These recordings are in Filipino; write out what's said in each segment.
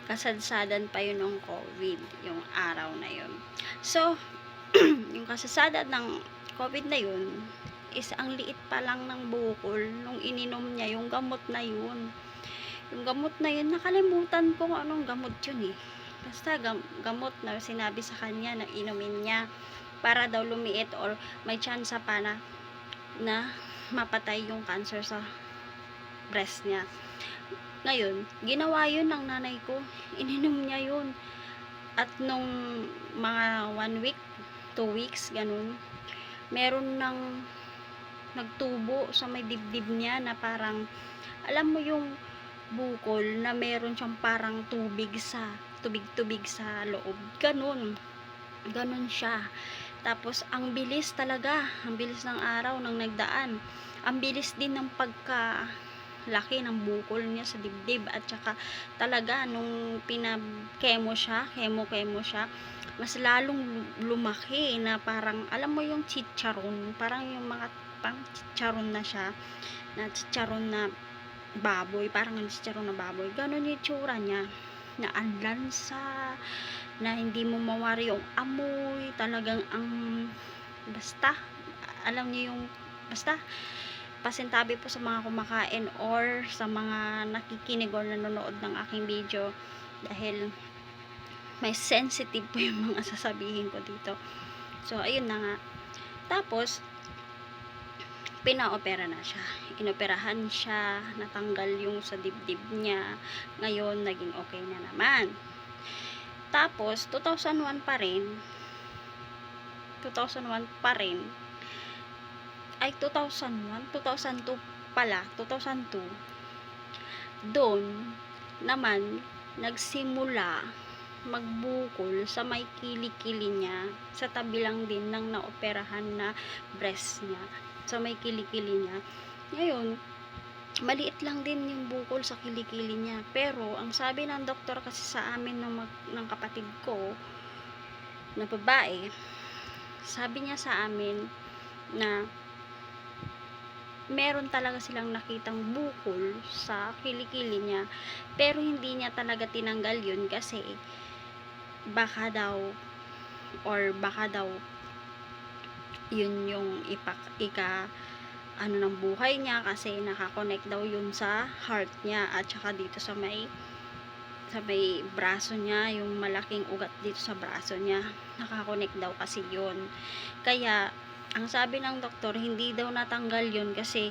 kasadsadan pa yun ng COVID, yung araw na yun. So, yung kasadsadan ng COVID na yun, is ang liit pa lang ng bukol nung ininom niya, yung gamot na yun. Yung gamot na yun, nakalimutan ko kung anong gamot yun eh. Basta gamot na sinabi sa kanya na inumin niya para daw lumiit or may chance pa na mapatay yung cancer sa breast niya. Ngayon, ginawa yun ng nanay ko. Ininom niya yun. At nung mga 1 week, 2 weeks, ganun, meron ng nagtubo sa may dibdib niya na parang, alam mo yung bukol na meron siyang parang tubig-tubig sa loob. Ganun siya. Tapos, ang bilis talaga. Ang bilis ng araw nang nagdaan. Ang bilis din ng laki ng bukol niya sa dibdib at saka talaga nung pinag-chemo siya, mas lalong lumaki na parang alam mo yung chicharon, parang yung mga pang chicharon na siya, na chicharon na baboy, parang yung chicharon na baboy, ganun yung tsura niya, na ang lansa, na hindi mo mawari yung amoy, talagang ang basta, alam niyo yung basta pasintabi po sa mga kumakain or sa mga nakikinig or nanonood ng aking video dahil may sensitive po yung mga sasabihin ko dito. So, ayun na nga. Tapos, pinaopera na siya. Inoperahan siya, natanggal yung sa dibdib niya. Ngayon, naging okay na naman. Tapos, 2001 pa rin, 2002 pala, 2002, doon naman nagsimula magbukol sa may kilikili niya, sa tabi lang din ng naoperahan na breast niya, sa may kilikili niya. Ngayon, maliit lang din yung bukol sa kilikili niya, pero ang sabi ng doktor kasi sa amin ng kapatid ko na babae, sabi niya sa amin na meron talaga silang nakitang bukol sa kilikili niya, pero hindi niya talaga tinanggal yun kasi baka daw yun yung ano ng buhay niya, kasi nakakonect daw yun sa heart niya at saka dito sa may braso niya, yung malaking ugat dito sa braso niya, nakakonect daw kasi yun. Kaya ang sabi ng doktor, hindi daw natanggal yun kasi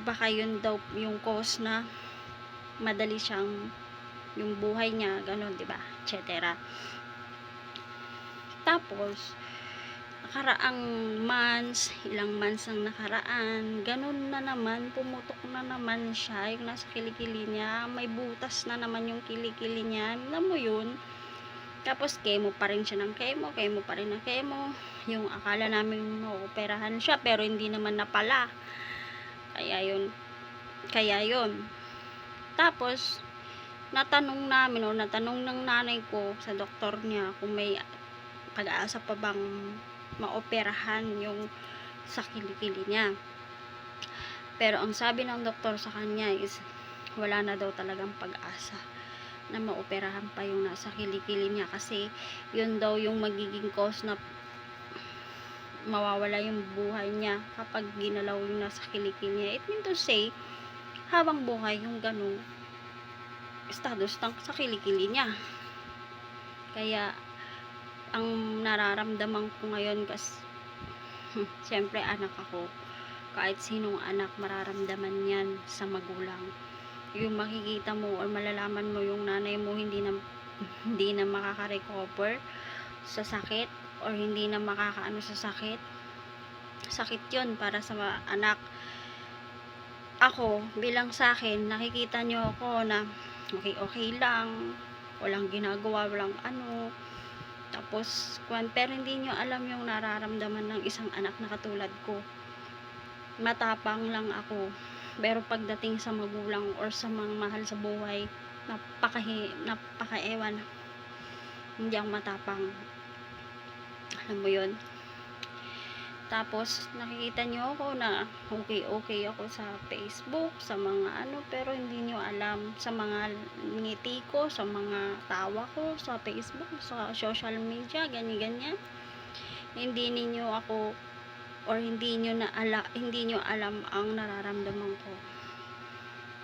baka yun daw yung cause na madali siyang yung buhay niya, ganun, diba, etc. Tapos, ilang months ang nakaraan, ganun na naman, pumutok na naman siya, yung nasa kilikili niya, may butas na naman yung kilikili niya, alam mo yun. Tapos, chemo pa rin siya ng chemo pa rin ng chemo. Yung akala namin maoperahan siya, pero hindi naman na pala. Kaya yun. Tapos, natanong ng nanay ko sa doktor niya kung may pag-aasa pa bang maoperahan yung sa kilikili niya. Pero ang sabi ng doktor sa kanya is, wala na daw talagang pag-asa na maoperahan pa yung nasa kilikili niya, kasi yun daw yung magiging cause na mawawala yung buhay niya kapag ginalaw yung nasa kilikili niya. It means to say, habang buhay yung ganong status sa kilikili niya. Kaya ang nararamdaman ko ngayon, kasi siyempre anak ako, kahit sinong anak mararamdaman yan sa magulang, yung makikita mo or malalaman mo yung nanay mo hindi na makaka-recover sa sakit or hindi na makakaano sa sakit yun para sa anak. Ako, bilang sa akin, nakikita nyo ako na okay lang, walang ginagawa, walang ano, tapos pero hindi nyo alam yung nararamdaman ng isang anak na katulad ko. Matapang lang ako, pero pagdating sa magulang or sa mga mahal sa buhay, napaka-ewan, hindi ako matapang, alam mo yun. Tapos nakikita nyo ako na okay ako sa Facebook, sa mga ano, pero hindi nyo alam sa mga ngiti ko, sa mga tawa ko sa Facebook, sa social media, ganyan. Hindi ninyo ako or hindi nyo alam ang nararamdaman ko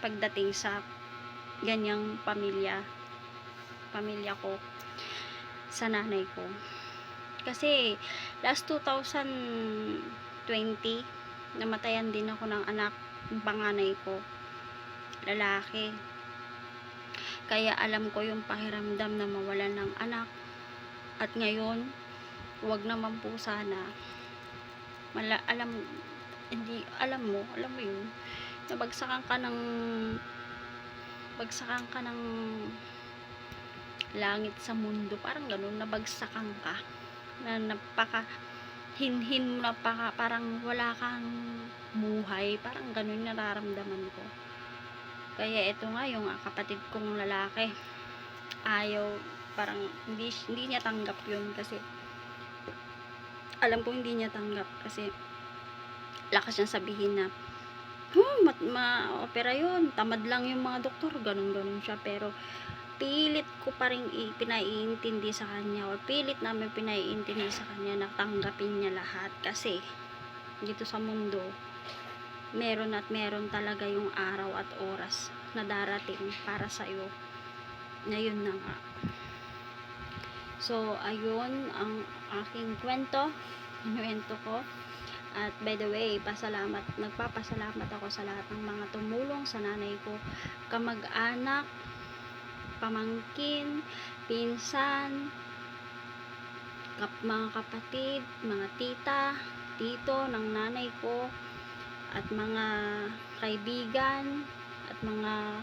pagdating sa ganyang pamilya ko, sa nanay ko. Kasi last 2020 namatayan din ako ng anak, ng panganay ko, lalaki. Kaya alam ko yung pakiramdam na mawalan ng anak. At ngayon, wag naman po sana alam mo yun, nabagsakan ka ng langit sa mundo, parang ganun, nabagsakan ka na napaka hinhin mo, parang wala kang buhay, parang ganun nararamdaman ko. Kaya ito nga yung kapatid kong lalaki, parang hindi niya tanggap yun, kasi alam ko hindi niya tanggap, kasi lakas niyang sabihin na ma-opera yun, tamad lang yung mga doktor, ganun siya. Pero pilit ko pa rin pinaiintindi sa kanya, or pilit namin pinaiintindi sa kanya na tanggapin niya lahat, kasi dito sa mundo meron talaga yung araw at oras na darating para sa'yo. Ngayon na nga. So ayun ang aking kwento ko. At by the way, nagpapasalamat ako sa lahat ng mga tumulong sa nanay ko, kamag-anak, pamangkin, pinsan, mga kapatid, mga tita, tito ng nanay ko, at mga kaibigan, at mga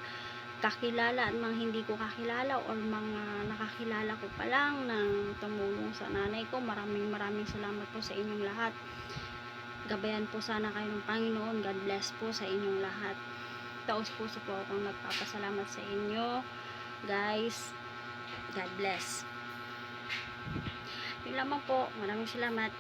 kakilala at mga hindi ko kakilala, or mga nakakilala ko pa lang ng tumulong sa nanay ko. Maraming salamat po sa inyong lahat. Gabayan po sana kayo ng Panginoon. God bless po sa inyong lahat. Taos puso po akong nagpapasalamat sa inyo, guys. God bless. Yun lamang po. Maraming salamat.